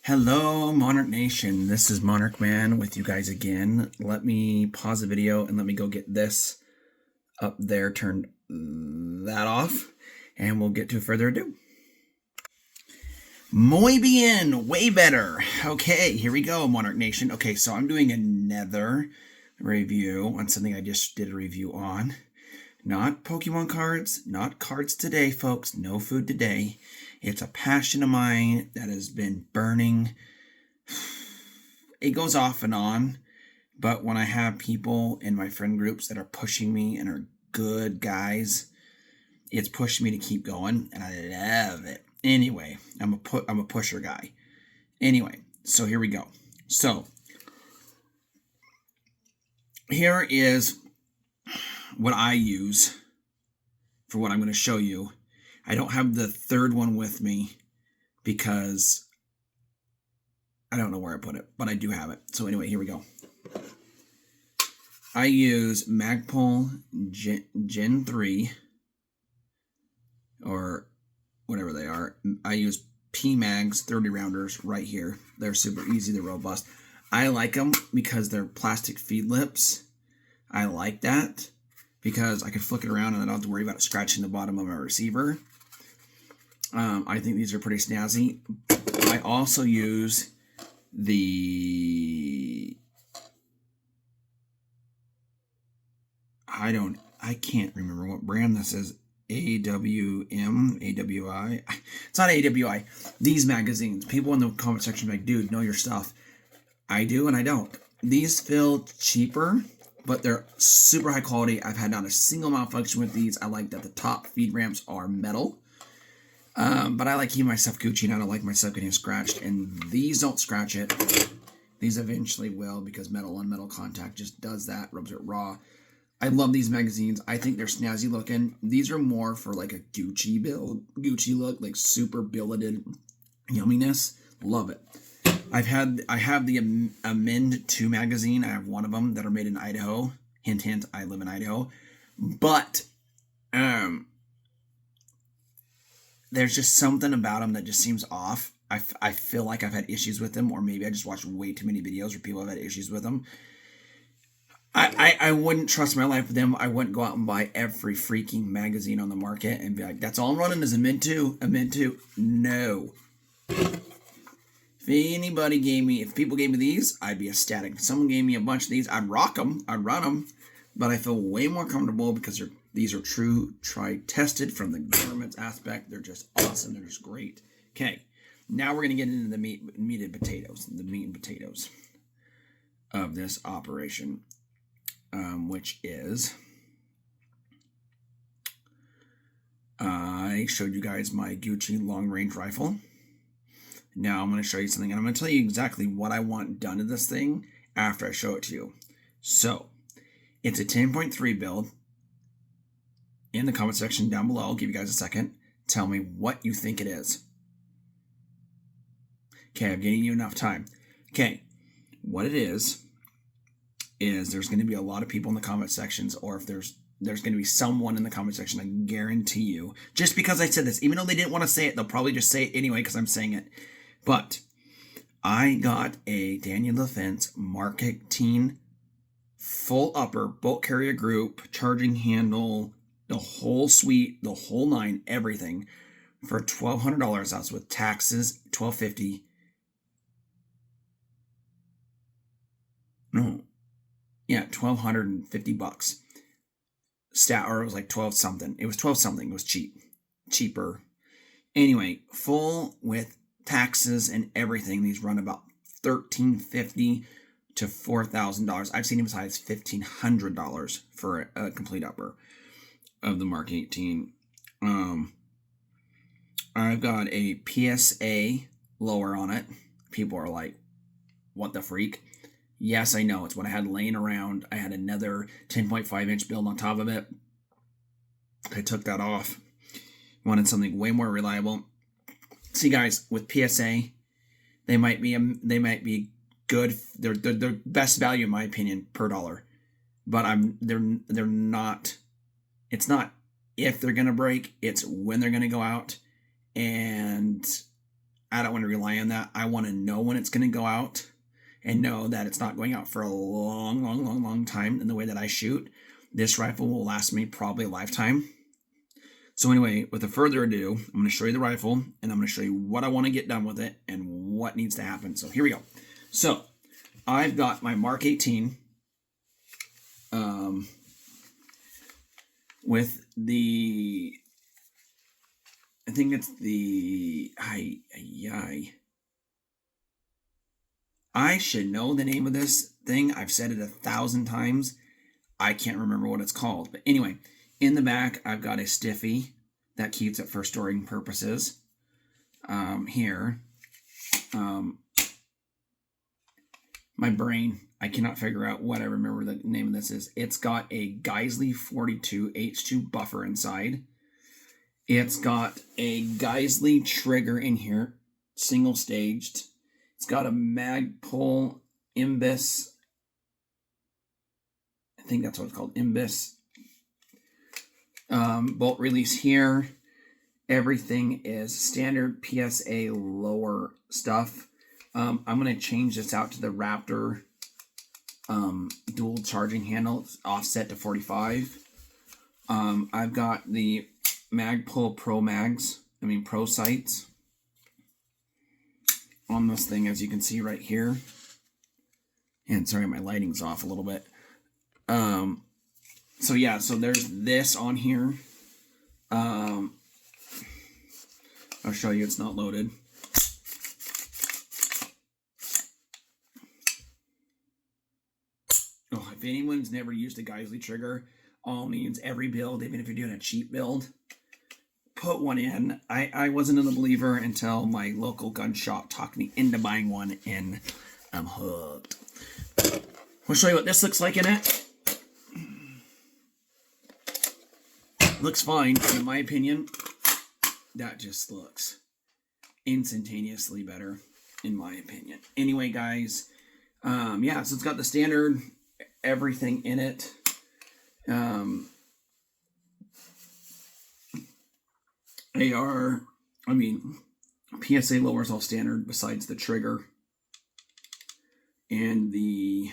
Hello, Monarch Nation. This is Monarch Man with you guys again. Let me pause the video and let me go get this up there, turn that off, and we'll get to further ado. Muy bien, way better. Okay, here we go, Monarch Nation. Okay, so I'm doing another review on something I just did a review on. Not Pokemon cards, not cards today, folks. No food today. It's a passion of mine that has been burning. It goes off and on, but when I have people in my friend groups that are pushing me and are good guys, it's pushed me to keep going, and I love it. Anyway, I'm a pusher guy. Anyway, so here we go. So here is what I use for what I'm going to show you. I don't have the third one with me because I don't know where I put it, but I do have it. So anyway, here we go. I use Magpul Gen 3 or whatever they are. I use P-Mags 30 rounders right here. They're super easy, they're robust. I like them because they're plastic feed lips. I like that because I can flick it around and I don't have to worry about it scratching the bottom of my receiver. I think these are pretty snazzy. I also use the... I can't remember what brand this is. AWM, AWI. It's not AWI. These magazines. People in the comment section are like, dude, know your stuff. I do and I don't. These feel cheaper, but they're super high quality. I've had not a single malfunction with these. I like that the top feed ramps are metal. But I like keeping my stuff Gucci and I don't like my stuff getting scratched. And these don't scratch it. These eventually will because metal on metal contact just does that, rubs it raw. I love these magazines. I think they're snazzy looking. These are more for like a Gucci Gucci look, like super billeted yumminess. Love it. I have the Amend 2 magazine. I have one of them that are made in Idaho. Hint, hint, I live in Idaho. But there's just something about them that just seems off. I feel like I've had issues with them, or maybe I just watched way too many videos where people have had issues with them. I wouldn't trust my life with them. I wouldn't go out and buy every freaking magazine on the market and be like, that's all I'm running is a Mint 2, a Mint 2. No. If people gave me these, I'd be ecstatic. If someone gave me a bunch of these, I'd rock them, I'd run them, but I feel way more comfortable because these are true, tried, tested from the government's aspect. They're just awesome. They're just great. Okay, now we're going to get into the meat and potatoes of this operation, which is, I showed you guys my Gucci long-range rifle. Now I'm going to show you something, and I'm going to tell you exactly what I want done to this thing after I show it to you. So, it's a 10.3 build. In the comment section down below, I'll give you guys a second. Tell me what you think it is. Okay, I'm giving you enough time. Okay, what it is there's going to be a lot of people in the comment sections, or if there's going to be someone in the comment section, I guarantee you, just because I said this, even though they didn't want to say it, they'll probably just say it anyway because I'm saying it. But I got a Daniel Defense Mark 18 full upper bolt carrier group, charging handle, the whole suite, the whole nine, everything for $1,200. That's with taxes, $1,250. No, yeah, $1,250. Or it was like 12 something. It was 12 something. It was cheaper. Anyway, full with taxes and everything. These run about $1,350 to $4,000. I've seen them as high as $1,500 for a complete upper of the Mark 18. I've got a PSA lower on it. People are like, what the freak? Yes, I know. It's what I had laying around. I had another 10.5 inch build on top of it. I took that off. Wanted something way more reliable. See, guys, with PSA, they might be good. They're best value in my opinion per dollar. But they're not. It's not if they're gonna break. It's when they're gonna go out. And I don't want to rely on that. I want to know when it's going to go out and know that it's not going out for a long time in the way that I shoot. This rifle will last me probably a lifetime. So anyway, without further ado, I'm going to show you the rifle, and I'm going to show you what I want to get done with it and what needs to happen. So here we go. So I've got my Mark 18 with the, I think it's the, I should know the name of this thing. I've said it 1,000 times. I can't remember what it's called. But anyway, in the back, I've got a stiffy that keeps it for storing purposes. Here, my brain, I cannot figure out what I remember the name of this is. It's got a Geisley 42 H2 buffer inside. It's got a Geisley trigger in here, single staged. It's got a Magpul Imbus. I think that's what it's called, Imbus. Bolt release here. Everything is standard PSA lower stuff. I'm going to change this out to the Raptor dual charging handle. It's offset to 45. I've got the Magpul Pro sights on this thing, as you can see right here. And sorry, my lighting's off a little bit. So yeah, so there's this on here. I'll show you, it's not loaded. Oh, if anyone's never used a Geisley trigger, all means every build, even if you're doing a cheap build, put one in. I wasn't a believer until my local gun shop talked me into buying one, and I'm hooked. I'll show you what this looks like in it. Looks fine, in my opinion. That just looks instantaneously better, in my opinion. Anyway, guys, yeah, so it's got the standard everything in it. PSA lowers all standard besides the trigger and the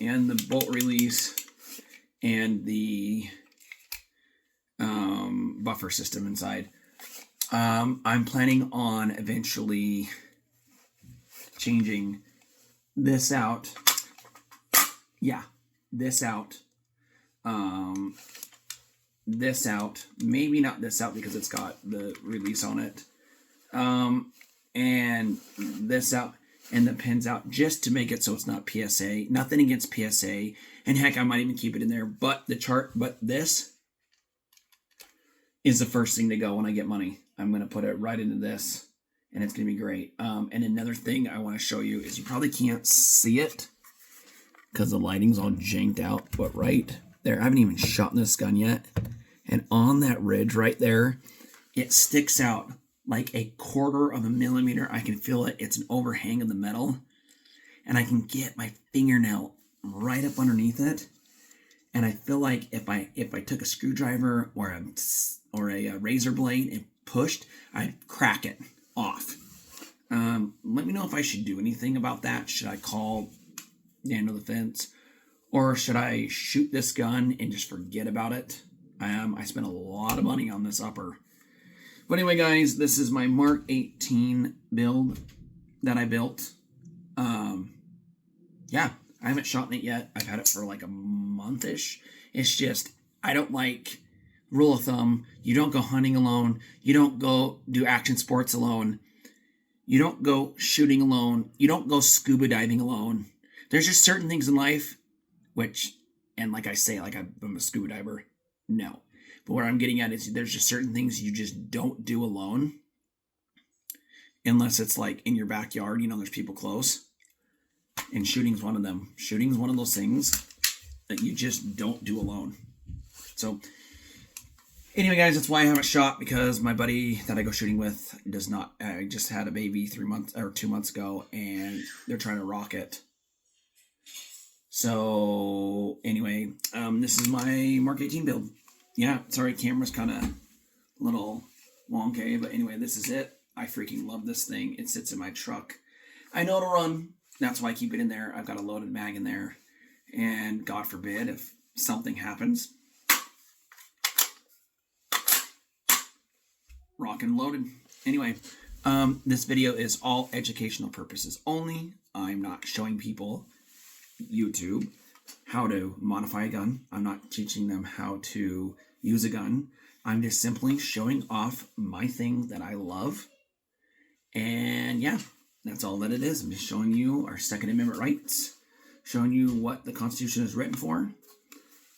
and the bolt release and the buffer system inside. I'm planning on eventually changing this out. Yeah, this out. This out. Maybe not this out because it's got the release on it. And this out. And the pins out, just to make it so it's not PSA. Nothing against PSA. And heck, I might even keep it in there. But this is the first thing to go when I get money. I'm going to put it right into this, and it's going to be great. And another thing I want to show you is, you probably can't see it because the lighting's all janked out, but right there, I haven't even shot this gun yet. And on that ridge right there, it sticks out like 1/4 of a millimeter. I can feel it. It's an overhang of the metal, and I can get my fingernail right up underneath it. And I feel like if I took a screwdriver or a razor blade and pushed, I'd crack it off. Let me know if I should do anything about that. Should I call Daniel the Fence, or should I shoot this gun and just forget about it? I spent a lot of money on this upper. But anyway, guys, this is my Mark 18 build that I built. Yeah, I haven't shot in it yet. I've had it for like a month-ish. It's just, I don't like, rule of thumb, you don't go hunting alone. You don't go do action sports alone. You don't go shooting alone. You don't go scuba diving alone. There's just certain things in life, and like I say, like I'm a scuba diver. No. But what I'm getting at is, there's just certain things you just don't do alone. Unless it's like in your backyard, there's people close. And shooting's one of them. Shooting's one of those things that you just don't do alone. So, anyway, guys, that's why I haven't shot, because my buddy that I go shooting with does not. I just had a baby 2 months ago, and they're trying to rock it. So, anyway, this is my Mark 18 build. yeah, sorry, camera's kind of a little wonky, but anyway, this is it. I freaking love this thing. It sits in my truck. I know it'll run. That's why I keep it in there. I've got a loaded mag in there. And God forbid if something happens, rock and loaded. Anyway, this video is all educational purposes only. I'm not showing people YouTube how to modify a gun. I'm not teaching them how to use a gun. I'm just simply showing off my thing that I love. And yeah, that's all that it is. I'm just showing you our Second Amendment rights, showing you what the Constitution is written for.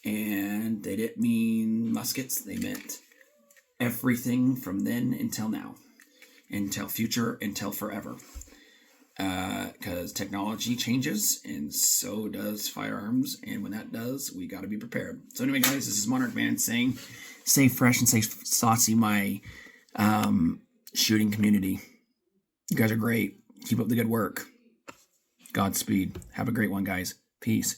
And they didn't mean muskets. They meant everything from then until now, until future, until forever. Because technology changes, and so does firearms. And when that does, we got to be prepared. So anyway, guys, this is Monarch Man saying, stay fresh and stay saucy, my shooting community. You guys are great. Keep up the good work. Godspeed. Have a great one, guys. Peace.